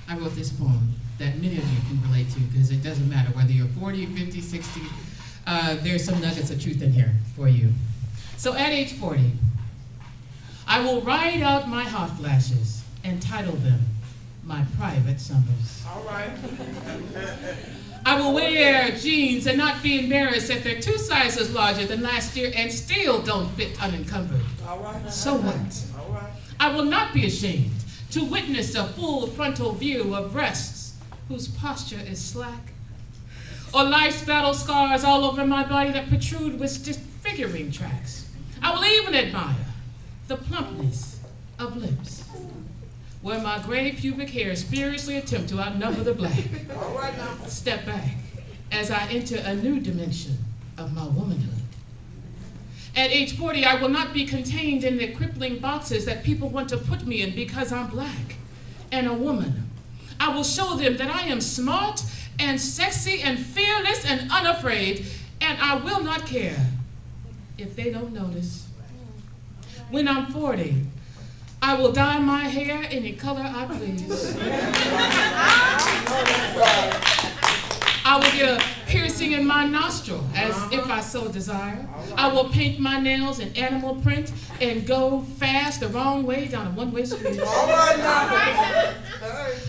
I wrote this poem that many of you can relate to, because it doesn't matter whether you're 40, 50, 60, there's some nuggets of truth in here for you. So at age 40, I will ride out my hot flashes and title them My Private Summers. All right. I will wear jeans and not be embarrassed that they're 2 sizes larger than last year and still don't fit unencumbered. All right. So what? All right. I will not be ashamed to witness a full frontal view of breasts whose posture is slack, or life's battle scars all over my body that protrude with disfiguring tracks. I will even admire the plumpness of lips, where my gray pubic hairs furiously attempt to outnumber the black. All right now. Step back as I enter a new dimension of my womanhood. At age 40, I will not be contained in the crippling boxes that people want to put me in because I'm black and a woman. I will show them that I am smart and sexy and fearless and unafraid, and I will not care if they don't notice. When I'm 40, I will dye my hair any color I please. I will get a piercing in my nostril as if I so desire. I will paint my nails in animal print and go fast the wrong way down a one-way street. All right now.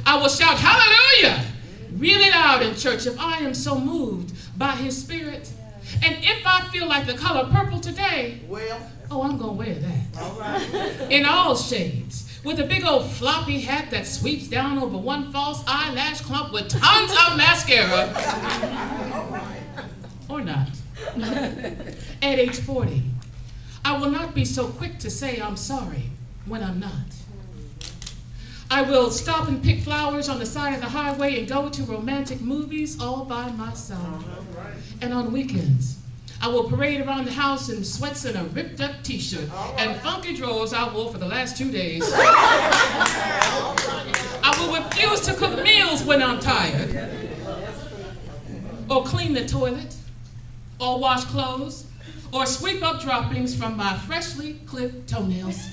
I will shout hallelujah really loud in church if I am so moved by his spirit. And if I feel like the color purple today, Well. oh, I'm gonna wear that. All right. In all shades, with a big old floppy hat that sweeps down over one false eyelash clump with tons of mascara. Or not. At age 40, I will not be so quick to say I'm sorry when I'm not. I will stop and pick flowers on the side of the highway and go to romantic movies all by myself. And on weekends, I will parade around the house in sweats and a ripped up t-shirt and funky drawers I wore for the last 2 days. I will refuse to cook meals when I'm tired, or clean the toilet, or wash clothes, or sweep up droppings from my freshly clipped toenails.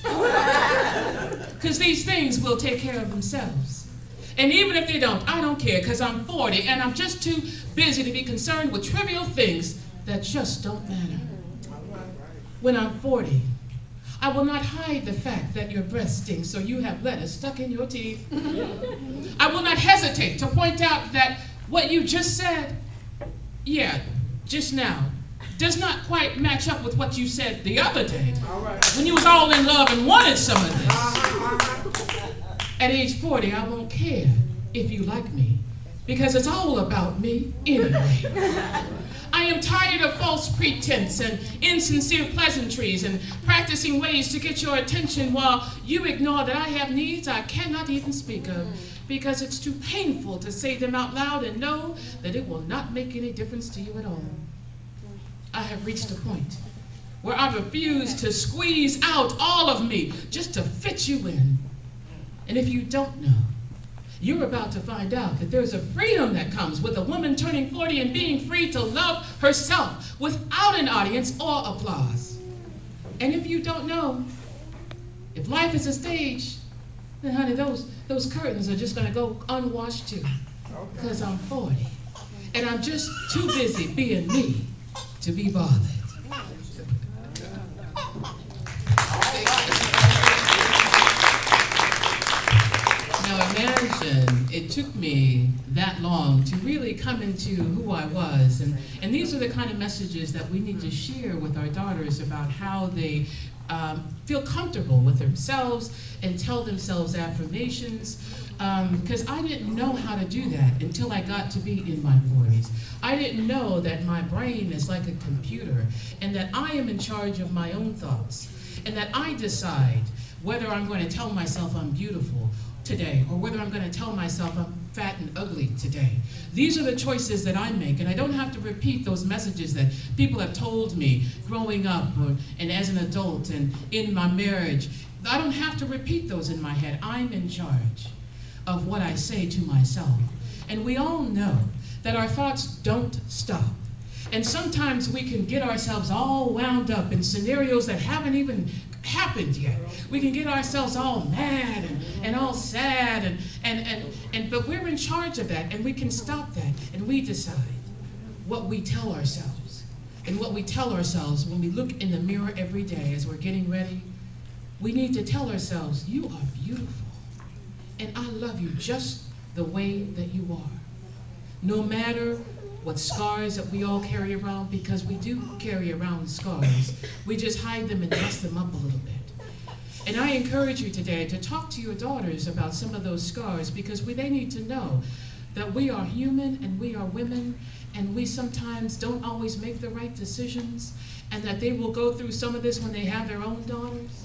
Because these things will take care of themselves. And even if they don't, I don't care, because I'm 40 and I'm just too busy to be concerned with trivial things that just don't matter. When I'm 40, I will not hide the fact that your breast stinks so you have lettuce stuck in your teeth. I will not hesitate to point out that what you just said, just now, does not quite match up with what you said the other day when you was all in love and wanted some of this. At age 40, I won't care if you like me, because it's all about me anyway. I am tired of false pretense and insincere pleasantries and practicing ways to get your attention while you ignore that I have needs I cannot even speak of, because it's too painful to say them out loud and know that it will not make any difference to you at all. I have reached a point where I refuse to squeeze out all of me just to fit you in. And if you don't know, you're about to find out that there's a freedom that comes with a woman turning 40 and being free to love herself without an audience or applause. And if you don't know, if life is a stage, then honey, those curtains are just gonna go unwashed too, because I'm 40. And I'm just too busy being me to be bothered. Now imagine it took me that long to really come into who I was, and these are the kind of messages that we need to share with our daughters about how they feel comfortable with themselves and tell themselves affirmations, because I didn't know how to do that until I got to be in my 40s. I didn't know that my brain is like a computer and that I am in charge of my own thoughts, and that I decide whether I'm going to tell myself I'm beautiful today or whether I'm going to tell myself I'm fat and ugly today. These are the choices that I make, and I don't have to repeat those messages that people have told me growing up and as an adult and in my marriage. I don't have to repeat those in my head. I'm in charge of what I say to myself. And we all know that our thoughts don't stop. And sometimes we can get ourselves all wound up in scenarios that haven't even happened yet. We can get ourselves all mad and all sad But we're in charge of that, and we can stop that, and we decide what we tell ourselves. And what we tell ourselves when we look in the mirror every day as we're getting ready, we need to tell ourselves, you are beautiful, and I love you just the way that you are. No matter what scars that we all carry around, because we do carry around scars, we just hide them and dress them up a little bit. And I encourage you today to talk to your daughters about some of those scars, because they need to know that we are human and we are women, and we sometimes don't always make the right decisions, and that they will go through some of this when they have their own daughters.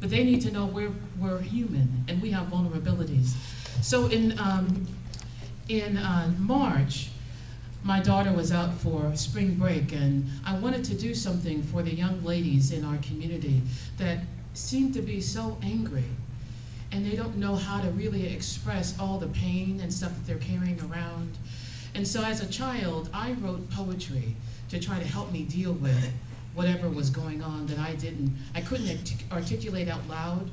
But they need to know we're human and we have vulnerabilities. So in March, my daughter was out for spring break, and I wanted to do something for the young ladies in our community that seem to be so angry, and they don't know how to really express all the pain and stuff that they're carrying around. And so as a child, I wrote poetry to try to help me deal with whatever was going on that I couldn't articulate out loud.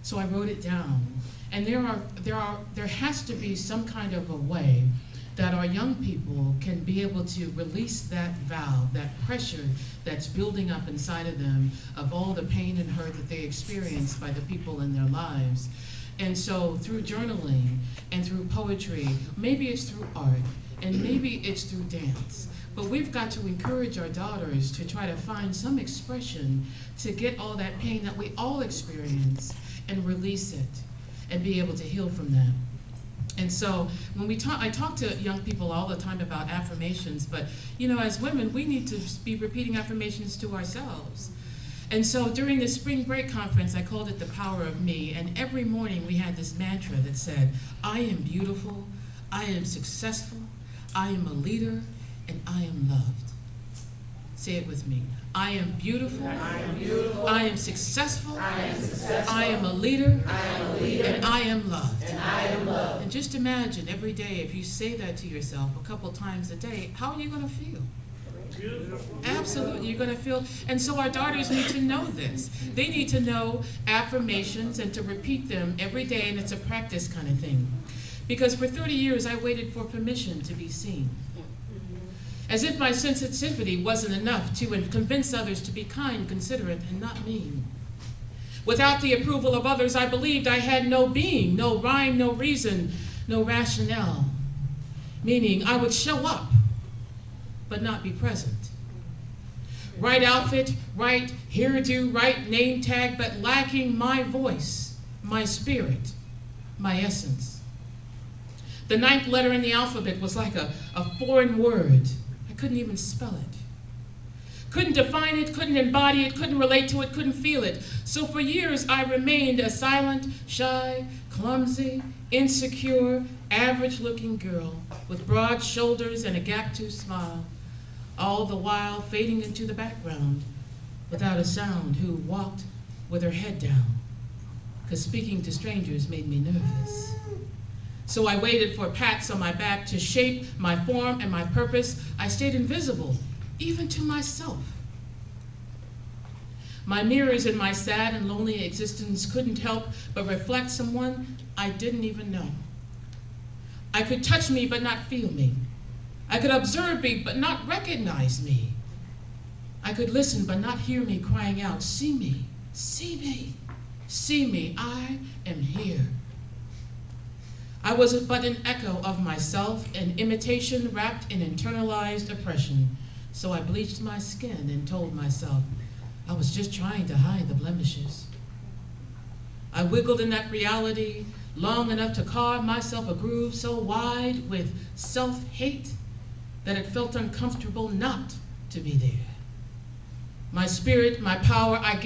So I wrote it down. And there has to be some kind of a way that our young people can be able to release that valve, that pressure that's building up inside of them of all the pain and hurt that they experience by the people in their lives. And so through journaling and through poetry, maybe it's through art, and maybe it's through dance, but we've got to encourage our daughters to try to find some expression to get all that pain that we all experience and release it and be able to heal from that. And so when I talk to young people all the time about affirmations, but as women, we need to be repeating affirmations to ourselves. And so during the spring break conference, I called it The Power of Me, and every morning we had this mantra that said, I am beautiful, I am successful, I am a leader, and I am loved. Say it with me. I am beautiful. I am beautiful. I am successful. I am successful. I am a leader. I am a leader. And I am loved. And I am loved. And just imagine every day, if you say that to yourself a couple times a day, how are you going to feel? Beautiful. Absolutely, you're going to feel. And so our daughters need to know this. They need to know affirmations and to repeat them every day, and it's a practice kind of thing. Because for 30 years, I waited for permission to be seen. As if my sensitivity wasn't enough to convince others to be kind, considerate, and not mean. Without the approval of others, I believed I had no being, no rhyme, no reason, no rationale. Meaning, I would show up, but not be present. Right outfit, right hairdo, right name tag, but lacking my voice, my spirit, my essence. The 9th letter in the alphabet was like a foreign word. Couldn't even spell it. Couldn't define it, couldn't embody it, couldn't relate to it, couldn't feel it. So for years I remained a silent, shy, clumsy, insecure, average-looking girl with broad shoulders and a gap-toothed smile, all the while fading into the background without a sound, who walked with her head down, because speaking to strangers made me nervous. So I waited for pats on my back to shape my form and my purpose. I stayed invisible, even to myself. My mirrors in my sad and lonely existence couldn't help but reflect someone I didn't even know. I could touch me but not feel me. I could observe me but not recognize me. I could listen but not hear me crying out, see me, see me, see me, I am here. I was but an echo of myself, an imitation wrapped in internalized oppression. So I bleached my skin and told myself I was just trying to hide the blemishes. I wiggled in that reality long enough to carve myself a groove so wide with self-hate that it felt uncomfortable not to be there. My spirit, my power, I